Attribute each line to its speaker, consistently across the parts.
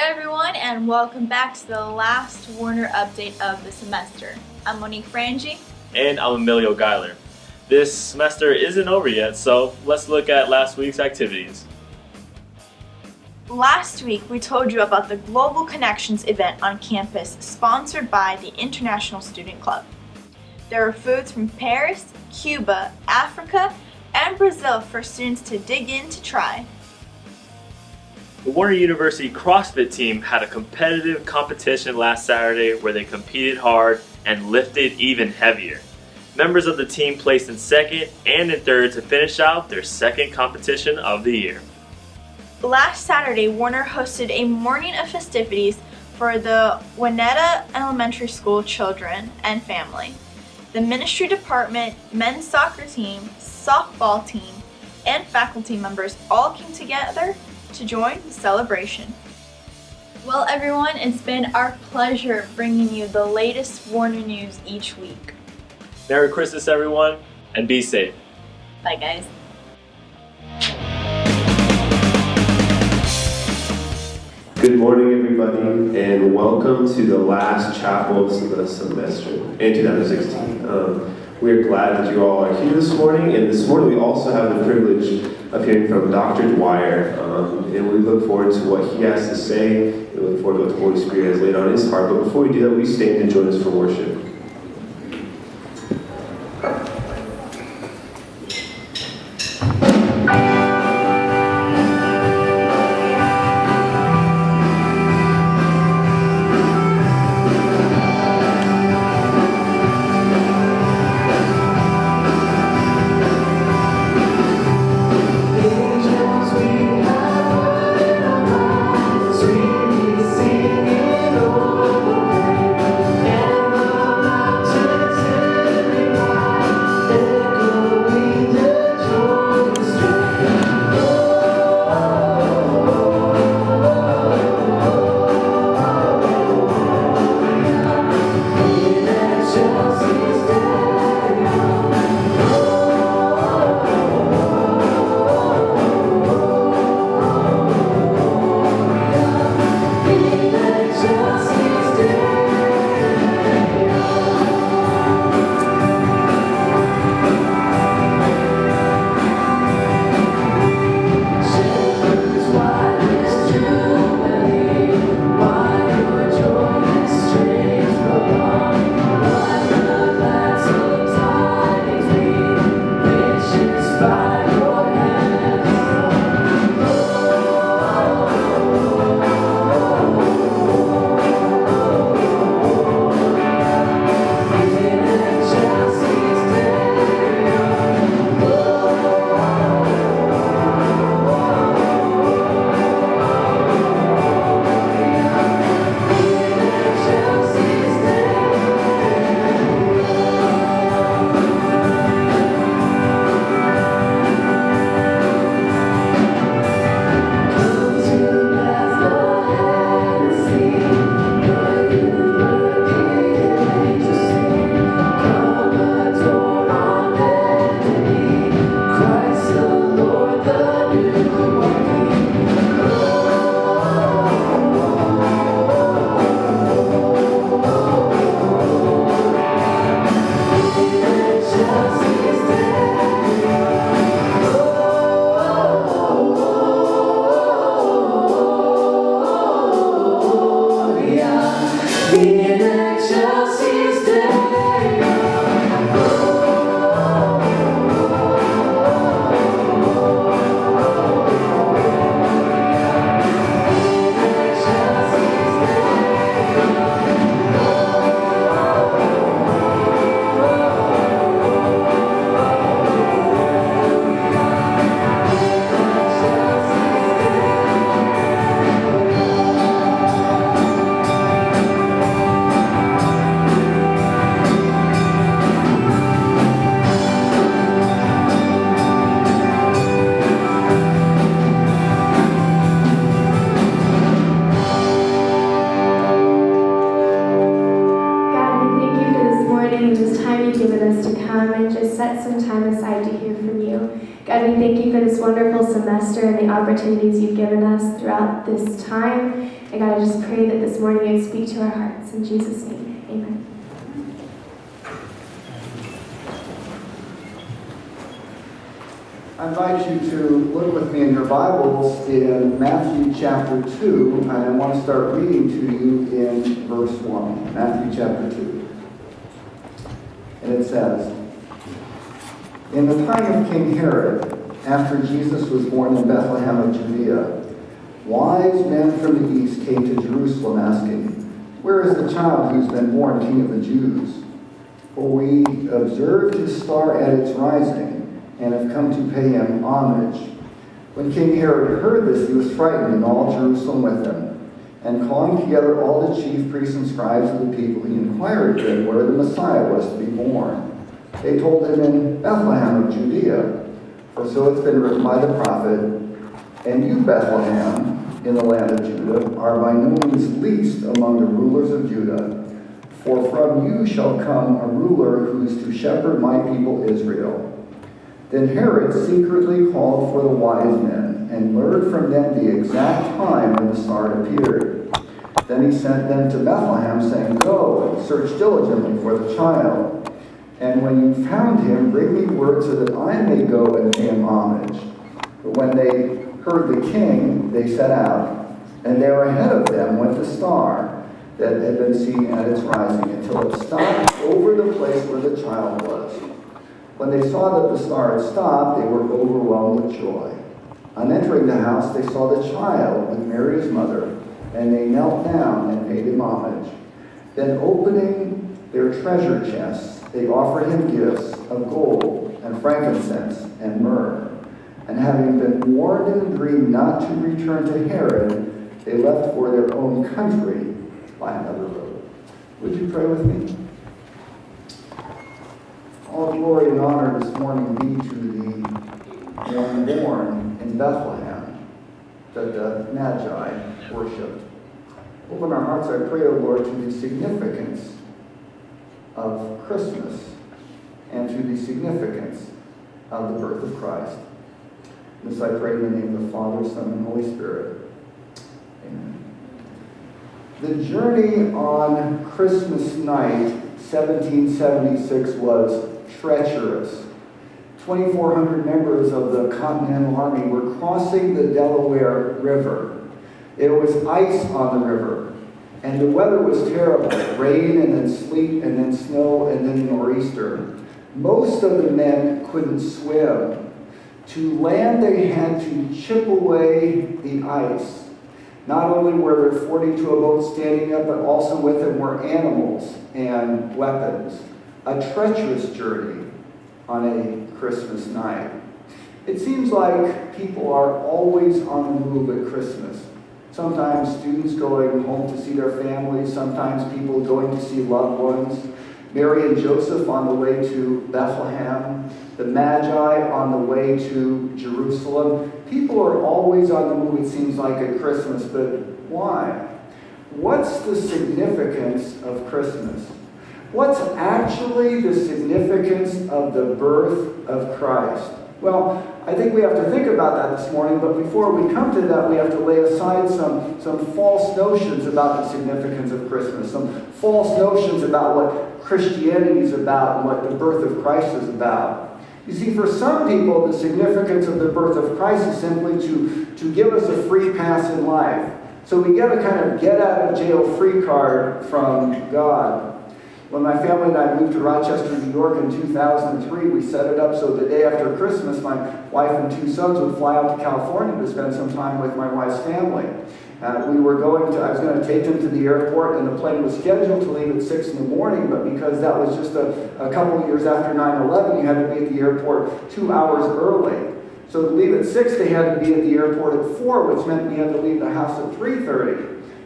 Speaker 1: everyone, and welcome back to the last Warner update of the semester. I'm Monique Frangi.
Speaker 2: And I'm Emilio Geiler. This semester isn't over yet, so let's look at last week's activities.
Speaker 1: Last week, we told you about the Global Connections event on campus sponsored by the International Student Club. There were foods from Paris, Cuba, Africa, and Brazil for students to dig in to try.
Speaker 2: The Warner University CrossFit team had a competitive competition last Saturday where they competed hard and lifted even heavier. Members of the team placed in second and in third to finish out their second competition of the year.
Speaker 1: Last Saturday, Warner hosted a morning of festivities for the Juanetta Elementary School children and family. The ministry department, men's soccer team, softball team, and faculty members all came together to join the celebration. Well, everyone, it's been our pleasure bringing you the latest Warner news each week.
Speaker 2: Merry Christmas, everyone, and be safe.
Speaker 1: Bye, guys.
Speaker 3: Good morning, everybody, and welcome to the last chapel of the semester in 2016. We are glad that you all are here this morning, and this morning we also have the privilege of hearing from Dr. Dwyer, and we look forward to what he has to say, and we look forward to what the Holy Spirit has laid on his heart. But before we do that, we stand and join us for worship.
Speaker 4: Given us to come and just set some time aside to hear from you. God, we thank you for this wonderful semester and the opportunities you've given us throughout this time. And God, I just pray that this morning you'd speak to our hearts. In Jesus' name, amen.
Speaker 5: I invite you to look with me in your Bibles in Matthew chapter 2, and I want to start reading to you in verse 1. Matthew chapter 2. And it says, "In the time of King Herod, after Jesus was born in Bethlehem of Judea, wise men from the east came to Jerusalem asking, 'Where is the child who's been born King of the Jews? For we observed his star at its rising, and have come to pay him homage.' When King Herod heard this, he was frightened, and all Jerusalem with him. And calling together all the chief priests and scribes of the people, he inquired of them where the Messiah was to be born. They told him, 'In Bethlehem of Judea, for so it's been written by the prophet, and you, Bethlehem, in the land of Judah, are by no means least among the rulers of Judah. For from you shall come a ruler who is to shepherd my people Israel.' Then Herod secretly called for the wise men and learned from them the exact time when the star appeared. Then he sent them to Bethlehem, saying, 'Go and search diligently for the child. And when you found him, bring me word so that I may go and pay him homage.' But when they heard the king, they set out. And there ahead of them went the star that had been seen at its rising, until it stopped over the place where the child was. When they saw that the star had stopped, they were overwhelmed with joy. On entering the house, they saw the child with Mary his mother, and they knelt down and paid him homage. Then opening their treasure chests, they offered him gifts of gold and frankincense and myrrh. And having been warned in a dream not to return to Herod, they left for their own country by another road." Would you pray with me? All glory and honor this morning be to the one born in Bethlehem that the Magi worshipped. Open our hearts, I pray, O Lord, to the significance of Christmas and to the significance of the birth of Christ. This I pray in the name of the Father, Son, and Holy Spirit. Amen. The journey on Christmas night, 1776, was treacherous. 2,400 members of the Continental Army were crossing the Delaware River. There was ice on the river, and the weather was terrible. Rain, and then sleet, and then snow, and then nor'easter. Most of the men couldn't swim. To land, they had to chip away the ice. Not only were there 40 to a boat standing up, but also with them were animals and weapons. A treacherous journey on a Christmas night. It seems like people are always on the move at Christmas. Sometimes students going home to see their families, sometimes people going to see loved ones. Mary and Joseph on the way to Bethlehem, the Magi on the way to Jerusalem. People are always on the move, it seems like, at Christmas, but why? What's the significance of Christmas? What's actually the significance of the birth of Christ? Well, I think we have to think about that this morning, but before we come to that, we have to lay aside some false notions about the significance of Christmas, some false notions about what Christianity is about and what the birth of Christ is about. You see, for some people, the significance of the birth of Christ is simply to give us a free pass in life. So we get a kind of get-out-of-jail-free card from God. When my family and I moved to Rochester, New York in 2003, we set it up so the day after Christmas, my wife and two sons would fly out to California to spend some time with my wife's family. I was going to take them to the airport, and the plane was scheduled to leave at 6 in the morning, but because that was just a couple of years after 9/11, you had to be at the airport 2 hours early. So to leave at 6, they had to be at the airport at 4, which meant we had to leave the house at 3:30.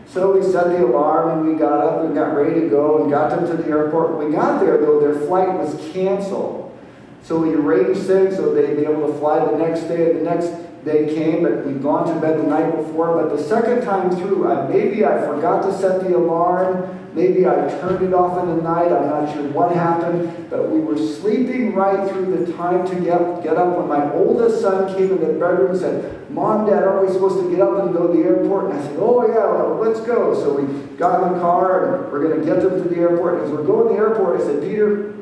Speaker 5: So we set the alarm, and we got up and got ready to go and got them to the airport. When we got there, though, their flight was canceled. So we arranged things so they'd be able to fly the next day, and the next day came, but we'd gone to bed the night before. But the second time through, maybe I forgot to set the alarm, Maybe I turned it off in the night. I'm not sure what happened. But we were sleeping right through the time to get up when my oldest son came in the bedroom and said, Mom, Dad, aren't we supposed to get up and go to the airport? And I said, oh, yeah, well, let's go. So we got in the car, and we're going to get them to the airport. And as we're going to the airport, I said, Peter,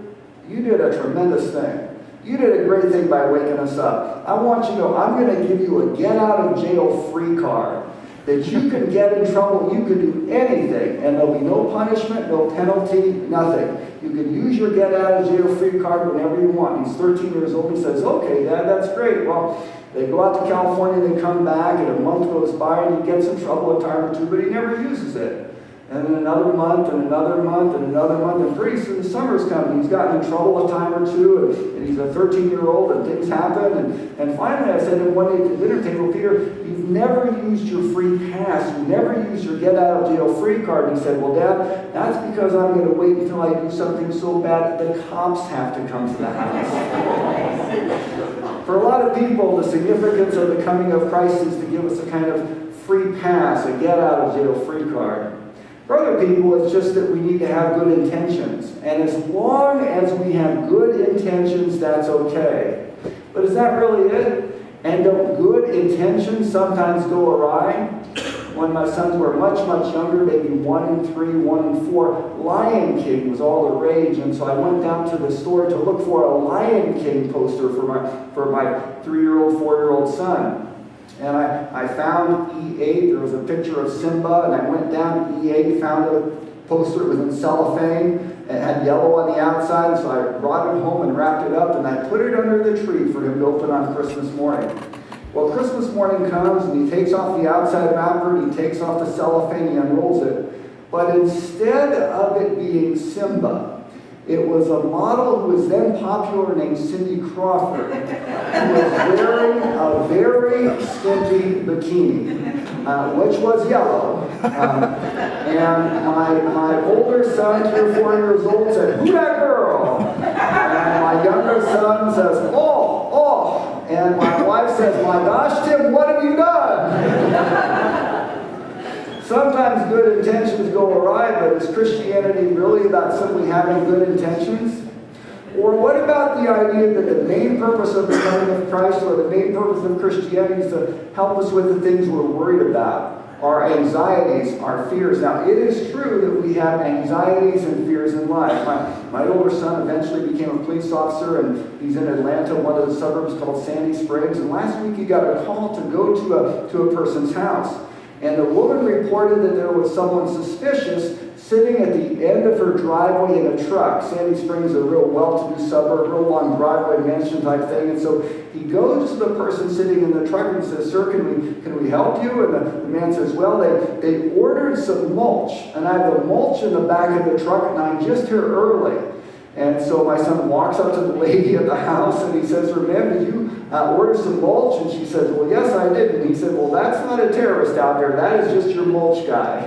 Speaker 5: you did a tremendous thing. You did a great thing by waking us up. I want you to know, I'm going to give you a get-out-of-jail-free card. That you can get in trouble, you can do anything, and there'll be no punishment, no penalty, nothing. You can use your get-out-of-jail-free card whenever you want. He's 13 years old. He says, okay, Dad, that's great. Well, they go out to California, they come back, and a month goes by, and he gets in trouble a time or two, but he never uses it. And then another month, and another month, and another month, and pretty soon the summer's coming. He's gotten in trouble a time or two, and he's a 13-year-old, and things happen. And finally I said to him one day at the dinner table, Peter, you've never used your free pass. You never used your get-out-of-jail-free card. And he said, well, Dad, that's because I'm going to wait until I do something so bad the cops have to come to the house. For a lot of people, the significance of the coming of Christ is to give us a kind of free pass, a get-out-of-jail-free card. For other people, it's just that we need to have good intentions. And as long as we have good intentions, that's okay. But is that really it? And don't good intentions sometimes go awry? When my sons were much, much younger, maybe 1 and 3, 1 and 4, Lion King was all the rage. And so I went down to the store to look for a Lion King poster for my 3-year-old, 4-year-old son. And I found E8, there was a picture of Simba, and I went down to E8, found a poster, it was in cellophane, it had yellow on the outside, so I brought it home and wrapped it up, and I put it under the tree for him to open on Christmas morning. Well, Christmas morning comes, and he takes off the outside wrapper, and he takes off the cellophane, he unrolls it. But instead of it being Simba, it was a model who was then popular named Cindy Crawford, who was wearing a very skimpy bikini, which was yellow. And my older son, 3 or 4 years old, said, "Who that girl?" And my younger son says, "Oh." And my wife says, "My gosh, Tim, what have you done?" Sometimes good intentions go awry, but is Christianity really about simply having good intentions? Or what about the idea that the main purpose of the coming of Christ or the main purpose of Christianity is to help us with the things we're worried about, our anxieties, our fears? Now, it is true that we have anxieties and fears in life. My older son eventually became a police officer, and he's in Atlanta, one of the suburbs called Sandy Springs, and last week he got a call to go to a person's house. And the woman reported that there was someone suspicious sitting at the end of her driveway in a truck. Sandy Springs is a real well-to-do suburb, real long driveway mansion type thing. And so he goes to the person sitting in the truck and says, "Sir, can we help you?" And the man says, "Well, they ordered some mulch, and I have the mulch in the back of the truck, and I'm just here early." And so my son walks up to the lady at the house and he says to her, "Ma'am, did you order some mulch?" And she says, "Well, yes, I did." And he said, "Well, that's not a terrorist out there. That is just your mulch guy."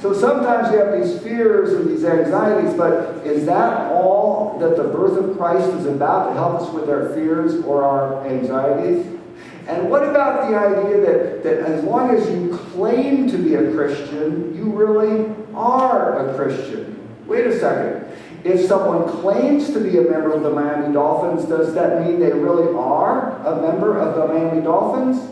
Speaker 5: So sometimes we have these fears and these anxieties, but is that all that the birth of Christ is about, to help us with our fears or our anxieties? And what about the idea that as long as you claim to be a Christian, you really are a Christian? Wait a second. If someone claims to be a member of the Miami Dolphins, does that mean they really are a member of the Miami Dolphins?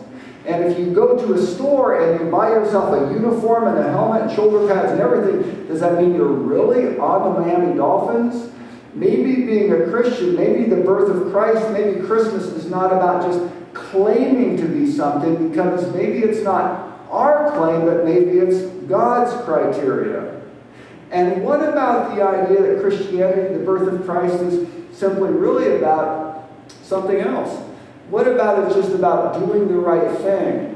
Speaker 5: And if you go to a store and you buy yourself a uniform and a helmet and shoulder pads and everything, does that mean you're really on the Miami Dolphins? Maybe being a Christian, maybe the birth of Christ, maybe Christmas is not about just claiming to be something, because maybe it's not our claim, but maybe it's God's criteria. And what about the idea that Christianity, the birth of Christ, is simply really about something else? What about it's just about doing the right thing?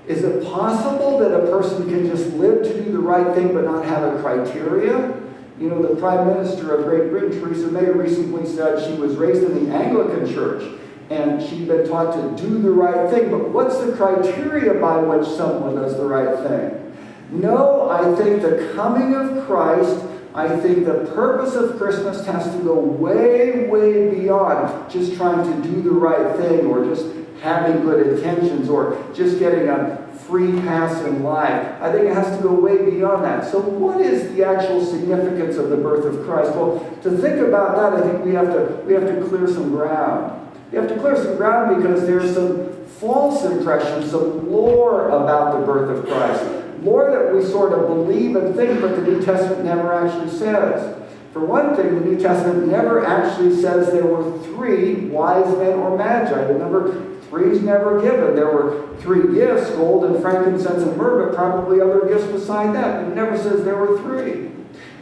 Speaker 5: Is it possible that a person can just live to do the right thing but not have a criteria? You know, the Prime Minister of Great Britain, Theresa May, recently said she was raised in the Anglican Church and she'd been taught to do the right thing. But what's the criteria by which someone does the right thing? No, I think the coming of Christ, I think the purpose of Christmas has to go way, way beyond just trying to do the right thing or just having good intentions or just getting a free pass in life. I think it has to go way beyond that. So what is the actual significance of the birth of Christ? Well, to think about that, I think we have to clear some ground. We have to clear some ground because there's some false impressions, some lore about the birth of Christ. Lore that we sort of believe and think, but the New Testament never actually says. For one thing, the New Testament never actually says there were 3 wise men or magi. The number 3 is never given. There were 3 gifts, gold and frankincense and myrrh, but probably other gifts beside that. But it never says there were 3.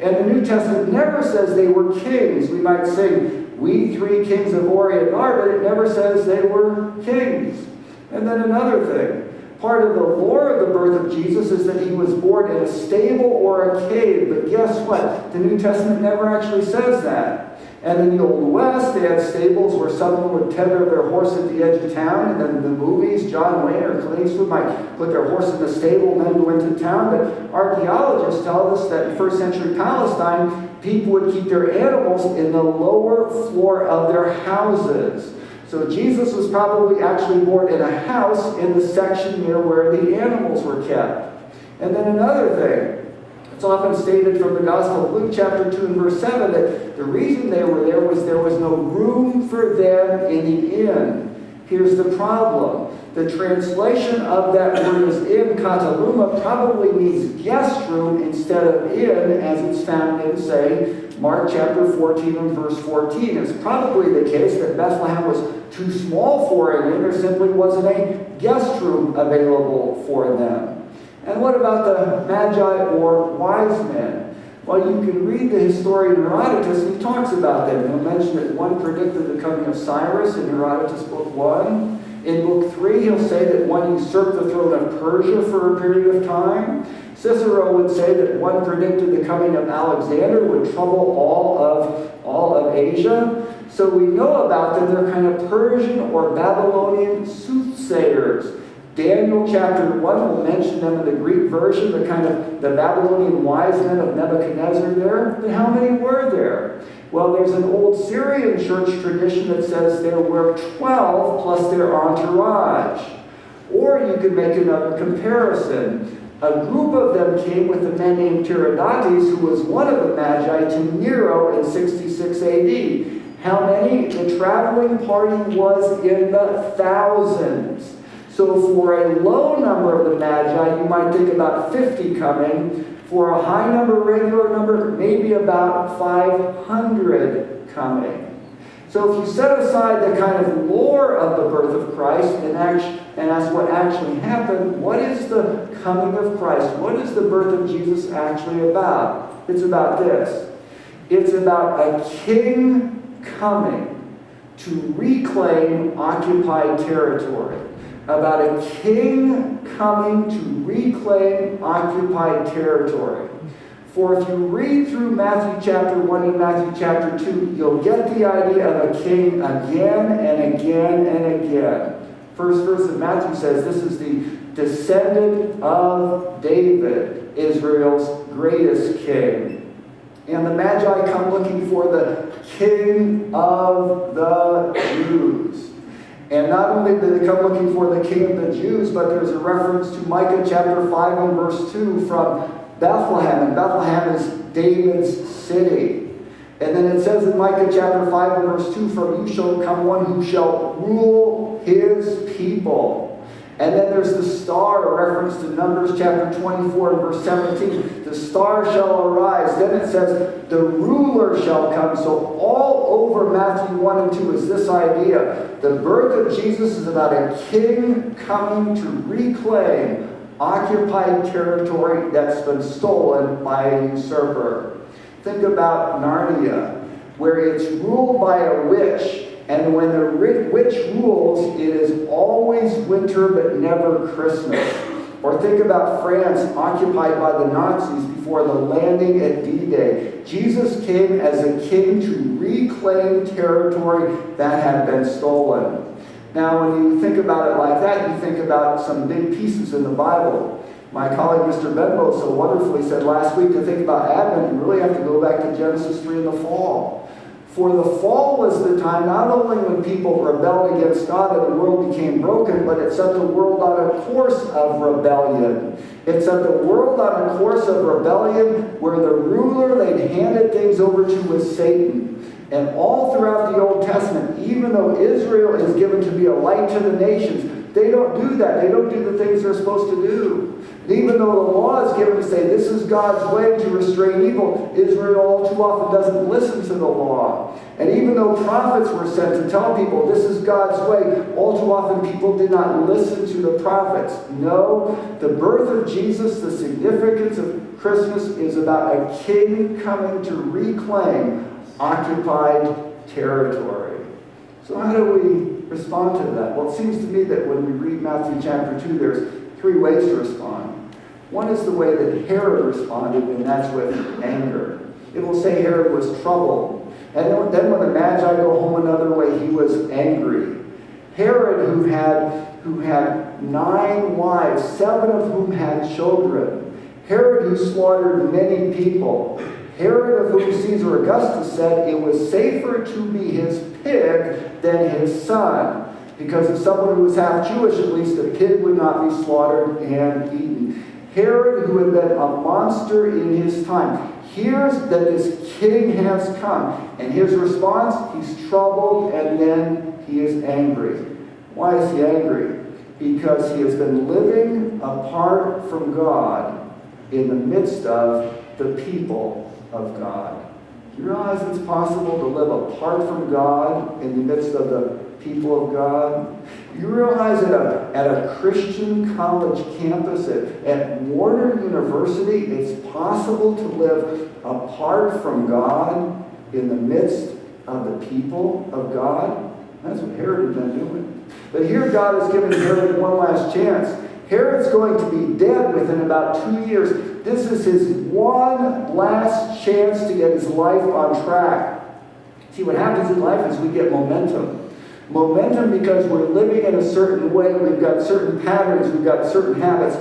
Speaker 5: And the New Testament never says they were kings. We might sing, "We 3 kings of Orient are," but it never says they were kings. And then another thing. Part of the lore of the birth of Jesus is that he was born in a stable or a cave. But guess what? The New Testament never actually says that. And in the Old West, they had stables where someone would tether their horse at the edge of town. And then in the movies, John Wayne or Clint Eastwood might put their horse in the stable and then go into town. But archaeologists tell us that in first century Palestine, people would keep their animals in the lower floor of their houses. So Jesus was probably actually born in a house in the section near where the animals were kept. And then another thing, it's often stated from the Gospel of Luke chapter 2 and verse 7 that the reason they were there was no room for them in the inn. Here's the problem. The translation of that word is in kataluma probably means guest room instead of inn, as it's found in, say, Mark chapter 14 and verse 14. It's probably the case that Bethlehem was too small for an inn. There simply wasn't a guest room available for them. And what about the Magi or wise men? Well, you can read the historian Herodotus, and he talks about them. He'll mention that one predicted the coming of Cyrus in Herodotus book 1. In book 3, he'll say that one usurped the throne of Persia for a period of time. Cicero would say that one predicted the coming of Alexander would trouble all of Asia. So we know about them. They're kind of Persian or Babylonian soothsayers. Daniel chapter 1 will mention them in the Greek version, the Babylonian wise men of Nebuchadnezzar there. But how many were there? Well, there's an old Syrian church tradition that says there were 12 plus their entourage. Or you could make another comparison. A group of them came with a man named Tiridates, who was one of the Magi, to Nero in 66 AD. How many? The traveling party was in the thousands. So for a low number of the Magi, you might think about 50 coming. For a high number, regular number, maybe about 500 coming. So if you set aside the kind of lore of the birth of Christ and ask what actually happened, what is the coming of Christ? What is the birth of Jesus actually about? It's about this. It's about a king coming to reclaim occupied territory. About a king coming to reclaim occupied territory. For if you read through Matthew chapter 1 and Matthew chapter 2, you'll get the idea of a king again and again and again. First verse of Matthew says this is the descendant of David, Israel's greatest king. And the Magi come looking for the King of the Jews. And not only do they come looking for the King of the Jews, but there's a reference to Micah chapter 5 and verse 2 from Bethlehem. And Bethlehem is David's city. And then it says in Micah chapter 5 and verse 2, "From you shall come one who shall rule his people." And then there's the star, a reference to Numbers chapter 24 and verse 17. The star shall arise. Then it says, the ruler shall come. So all over Matthew 1 and 2 is this idea. The birth of Jesus is about a king coming to reclaim occupied territory that's been stolen by a usurper. Think about Narnia, where it's ruled by a witch. And when the witch rules, it is always winter but never Christmas. Or think about France occupied by the Nazis before the landing at D-Day. Jesus came as a king to reclaim territory that had been stolen. Now, when you think about it like that, you think about some big pieces in the Bible. My colleague, Mr. Benbow, so wonderfully said last week to think about Advent, you really have to go back to Genesis 3 in the fall. For the fall was the time not only when people rebelled against God and the world became broken, but it set the world on a course of rebellion. It set the world on a course of rebellion where the ruler they'd handed things over to was Satan. And all throughout the Old Testament, even though Israel is given to be a light to the nations, they don't do that. They don't do the things they're supposed to do. And even though the law is given to say this is God's way to restrain evil, Israel all too often doesn't listen to the law. And even though prophets were sent to tell people this is God's way, all too often people did not listen to the prophets. No, the birth of Jesus, the significance of Christmas is about a king coming to reclaim occupied territory. So how do we respond to that? Well, it seems to me that when we read Matthew chapter 2, there's three ways to respond. One is the way that Herod responded, and that's with anger. It will say Herod was troubled. And then when the Magi go home another way, he was angry. Herod, who had 9 wives, 7 of whom had children. Herod, who slaughtered many people. Herod, of whom Caesar Augustus said it was safer to be his pig than his son, because if someone who was half Jewish, at least a pig would not be slaughtered and eaten. Herod, who had been a monster in his time, hears that this king has come, and his response, he's troubled, and then he is angry. Why is he angry? Because he has been living apart from God in the midst of the people of God. Do you realize it's possible to live apart from God in the midst of the people of God? You realize at a Christian college campus at Warner University, it's possible to live apart from God in the midst of the people of God? That's what Herod had been doing. But here God has given Herod one last chance. Herod's going to be dead within about 2 years. This is his one last chance to get his life on track. See, what happens in life is we get momentum. Momentum because we're living in a certain way. We've got certain patterns. We've got certain habits.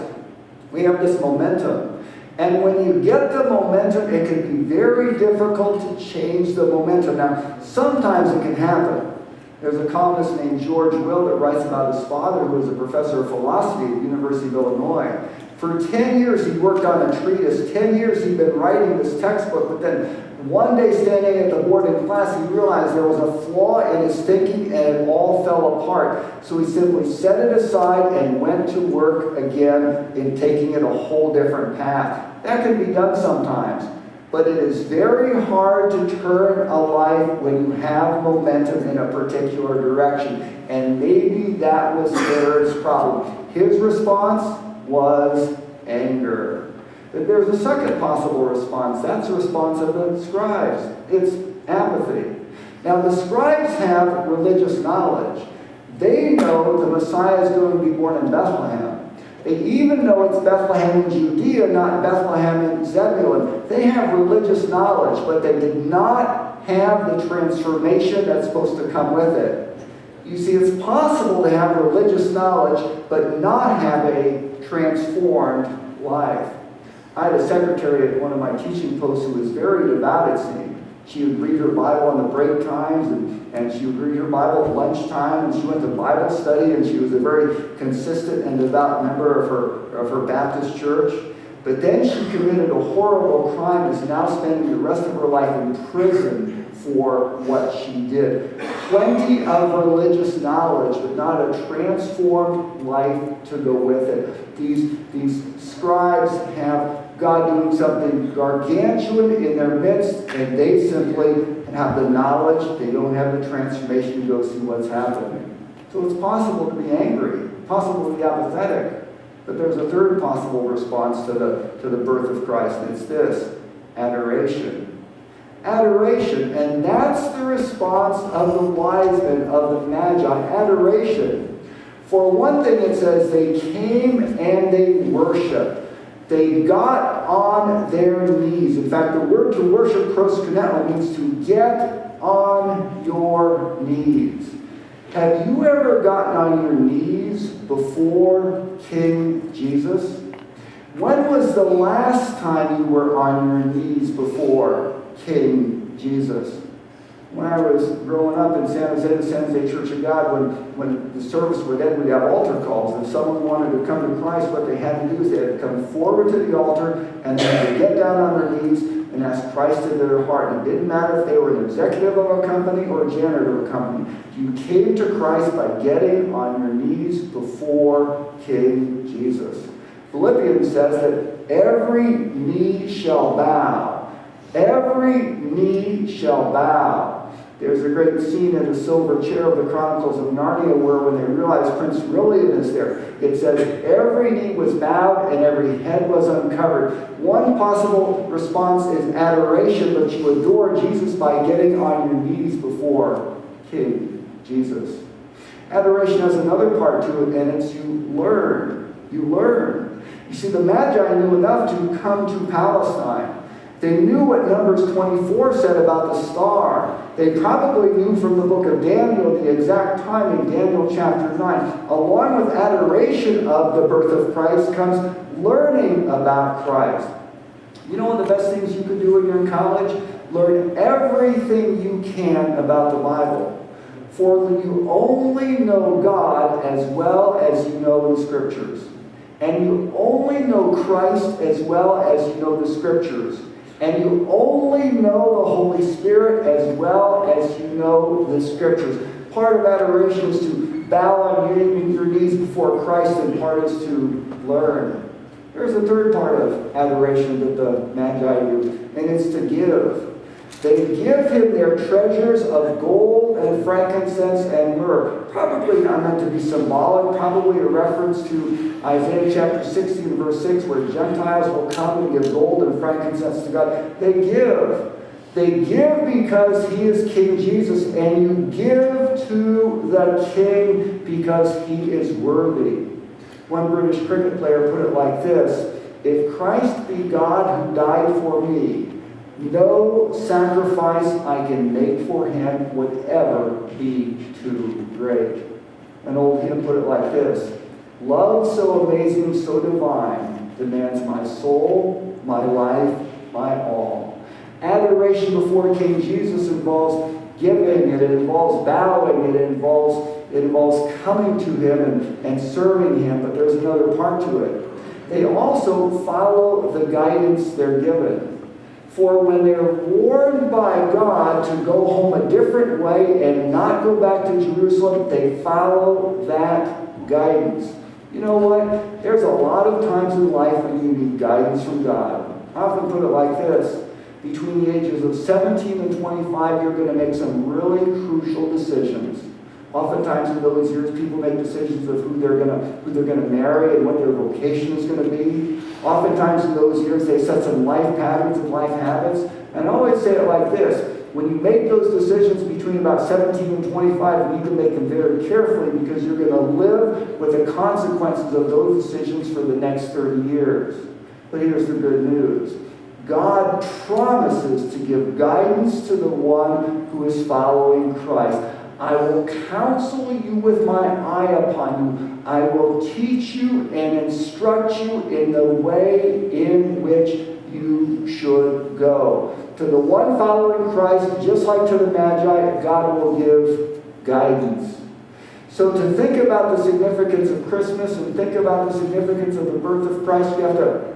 Speaker 5: We have this momentum. And when you get the momentum, it can be very difficult to change the momentum. Now, sometimes it can happen. There's a columnist named George Will that writes about his father, who was a professor of philosophy at the University of Illinois. For 10 years, he worked on a treatise. 10 years, he'd been writing this textbook. But then one day, standing at the board in class, he realized there was a flaw in his thinking, and it all fell apart. So he simply set it aside and went to work again in taking it a whole different path. That can be done sometimes. But it is very hard to turn a life when you have momentum in a particular direction. And maybe that was Herod's problem. His response was anger. But there's a second possible response. That's the response of the scribes. It's apathy. Now, the scribes have religious knowledge. They know the Messiah is going to be born in Bethlehem. They even know it's Bethlehem in Judea, not Bethlehem in Zebulun. They have religious knowledge, but they did not have the transformation that's supposed to come with it. You see, it's possible to have religious knowledge, but not have a transformed life. I had a secretary at one of my teaching posts who was very devout, it seemed. She would read her Bible on the break times, and she would read her Bible at lunchtime, and she went to Bible study, and she was a very consistent and devout member of her Baptist church. But then she committed a horrible crime and is now spending the rest of her life in prison for what she did. Plenty of religious knowledge, but not a transformed life to go with it. These scribes have God doing something gargantuan in their midst, and they simply have the knowledge. They don't have the transformation to go see what's happening. So it's possible to be angry, possible to be apathetic. But there's a third possible response to the birth of Christ, and it's this: adoration. Adoration, and that's the response of the wise men, of the Magi. Adoration. For one thing, it says they came and they worshiped. They got on their knees. In fact, the word to worship, proskuneo, means to get on your knees. Have you ever gotten on your knees before King Jesus? When was the last time you were on your knees before King Jesus? When I was growing up in San Jose, the San Jose Church of God, when the service would end, we'd have altar calls. If someone wanted to come to Christ, what they had to do is they had to come forward to the altar and they had to get down on their knees and ask Christ into their heart. And it didn't matter if they were an executive of a company or a janitor of a company. You came to Christ by getting on your knees before King Jesus. Philippians says that every knee shall bow. Every knee shall bow. There's a great scene in the silver chair of the Chronicles of Narnia where when they realize Prince Rilian is there, it says every knee was bowed and every head was uncovered. One possible response is adoration, but you adore Jesus by getting on your knees before King Jesus. Adoration has another part to it, and it's you learn. You learn. You see, the Magi knew enough to come to Palestine. They knew what Numbers 24 said about the star. They probably knew from the book of Daniel the exact time in Daniel chapter 9. Along with adoration of the birth of Christ comes learning about Christ. You know one of the best things you could do when you're in college? Learn everything you can about the Bible. For you only know God as well as you know the Scriptures. And you only know Christ as well as you know the Scriptures. And you only know the Holy Spirit as well as you know the Scriptures. Part of adoration is to bow on your knees before Christ, and part is to learn. There's a third part of adoration that the Magi do, and it's to give. They give him their treasures of gold and frankincense and myrrh. Probably not meant to be symbolic, probably a reference to Isaiah chapter 60 and verse 6, where Gentiles will come and give gold and frankincense to God. They give. They give because he is King Jesus, and you give to the King because he is worthy. One British cricket player put it like this: if Christ be God who died for me, no sacrifice I can make for him would ever be too great. An old hymn put it like this: love so amazing, so divine, demands my soul, my life, my all. Adoration before King Jesus involves giving, it involves bowing, it involves coming to him and serving him, but there's another part to it. They also follow the guidance they're given. For when they're warned by God to go home a different way and not go back to Jerusalem, they follow that guidance. You know what? There's a lot of times in life when you need guidance from God. I often put it like this: between the ages of 17 and 25, you're going to make some really crucial decisions. Oftentimes in those years, people make decisions of who they're going to marry and what their vocation is going to be. Oftentimes in those years, they set some life patterns and life habits. And I always say it like this: when you make those decisions between about 17 and 25, you need to make them very carefully, because you're going to live with the consequences of those decisions for the next 30 years. But here's the good news: God promises to give guidance to the one who is following Christ. I will counsel you with my eye upon you. I will teach you and instruct you in the way in which you should go. To the one following Christ, just like to the Magi, God will give guidance. So to think about the significance of Christmas and think about the significance of the birth of Christ, we have to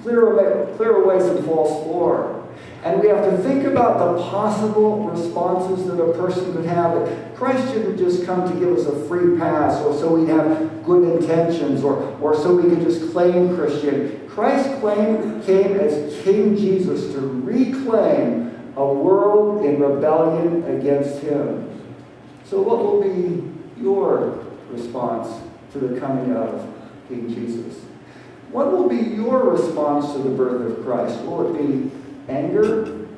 Speaker 5: clear away some false lore. And we have to think about the possible responses that a person could have. That Christ didn't just come to give us a free pass, or so we'd have good intentions, or so we could just claim Christianity. Christ came as King Jesus to reclaim a world in rebellion against him. So what will be your response to the coming of King Jesus? What will be your response to the birth of Christ? Will it be anger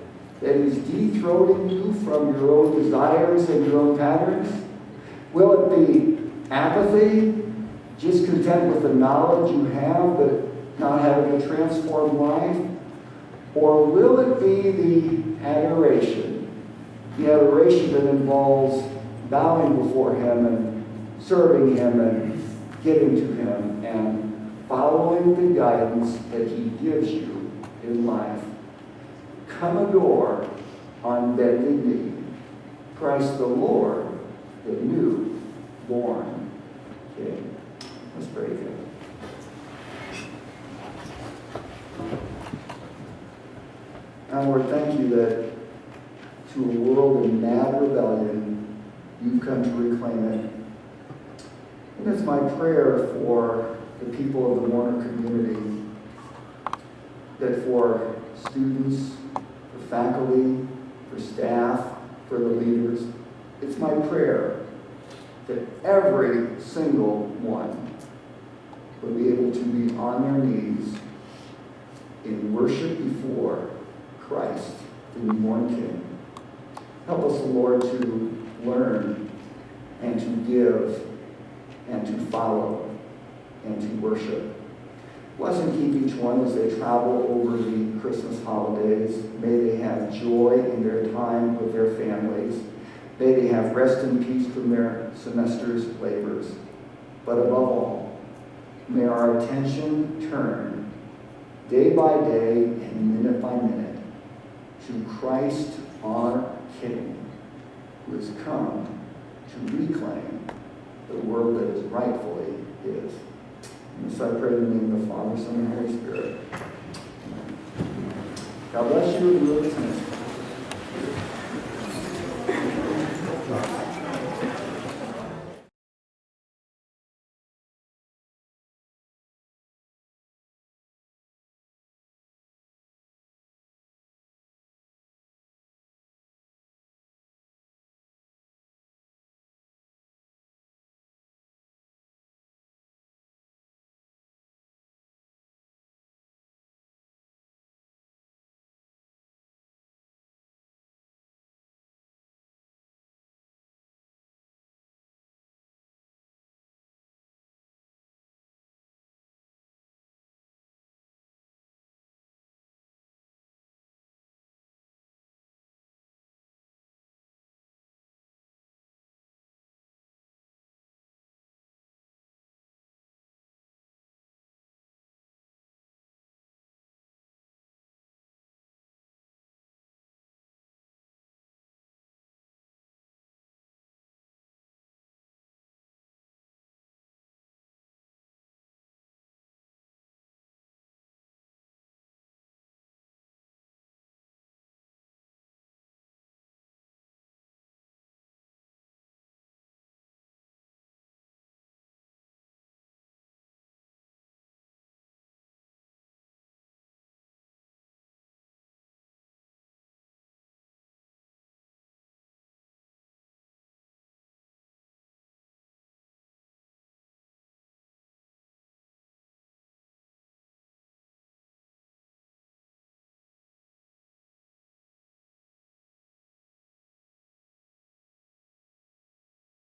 Speaker 5: that is dethroning you from your own desires and your own patterns? Will it be apathy, just content with the knowledge you have but not having a transformed life? Or will it be the adoration that involves bowing before him and serving him and giving to him and following the guidance that he gives you in life? Come adore on bended knee Christ the Lord, the new born King. Let's pray together. And Lord, thank you that to a world in mad rebellion, you've come to reclaim it. And it's my prayer for the people of the Warner community, that for students, for faculty, for staff, for the leaders, it's my prayer that every single one will be able to be on their knees in worship before Christ, the newborn King. Help us, Lord, to learn and to give and to follow and to worship. Bless and keep each one as they travel over the Christmas holidays. May they have joy in their time with their families. May they have rest and peace from their semester's labors. But above all, may our attention turn day by day and minute by minute to Christ our King, who has come to reclaim the world that is rightfully his. And this I pray in the name of the Father, Son, and Holy Spirit. God bless you and you